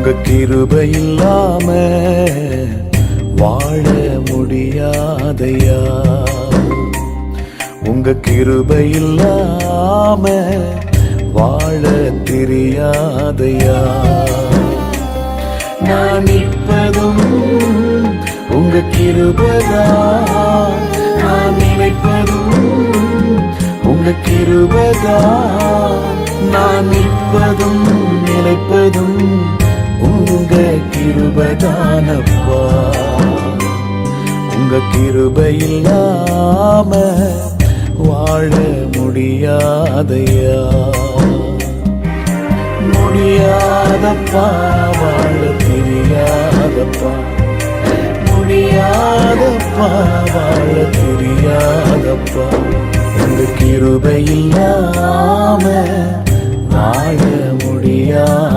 உங்க கிருபை இல்லாம வாழ முடியாதையா. உங்க கிருபை இல்லாம வாழ தெரியாதையா. நான் நிற்பதும் உங்க கிருபைதான், நான் நினைப்பதும் உங்க கிருபைதான். நான் நிற்பதும் நினைப்பதும் உங்க கிருபைதானப்பா. உங்க கிருபை இல்லாம வாழ முடியாதையா. முடியாதப்பா, வாழ தெரியாதப்பா. முடியாதப்பா, வாழ தெரியாதப்பா. உங்க கிருபை இல்லாம வாழ முடியாது.